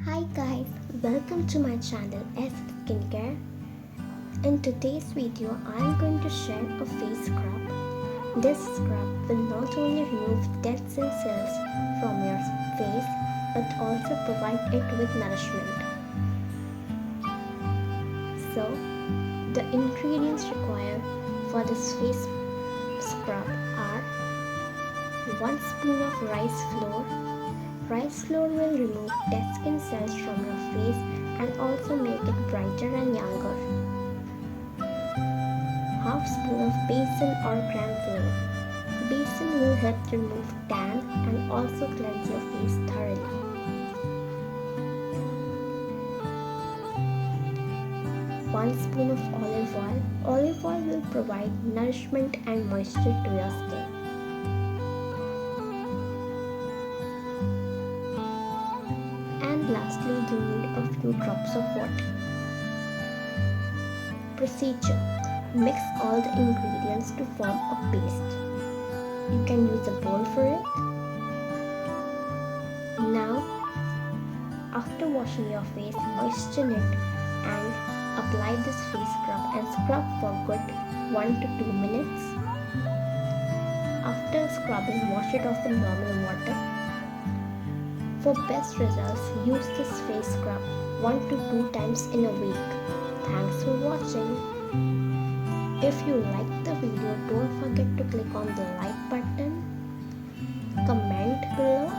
Hi guys, welcome to my channel Skincare. In today's video, I am going to share a face scrub. This scrub will not only remove dead skin cells from your face but also provide it with nourishment. So, the ingredients required for this face scrub are 1 spoon of rice flour. Rice flour will remove dead skin cells from your face and also make it brighter and younger. Half spoon of basil or gram flour. Basil will help remove tan and also cleanse your face thoroughly. 1 spoon of olive oil. Olive oil will provide nourishment and moisture to your skin. And lastly, you need a few drops of water. Procedure: mix all the ingredients to form a paste. You can use a bowl for it. Now, after washing your face, moisten it and apply this face scrub and scrub for good 1 to 2 minutes. After scrubbing, wash it off with normal water. For best results, use this face scrub 1 to 2 times in a week. Thanks for watching. If you liked the video, don't forget to click on the like button, comment below,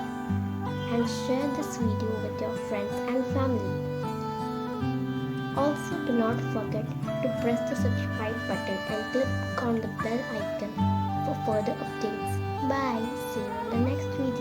and share this video with your friends and family. Also, do not forget to press the subscribe button and click on the bell icon for further updates. Bye. See you in the next video.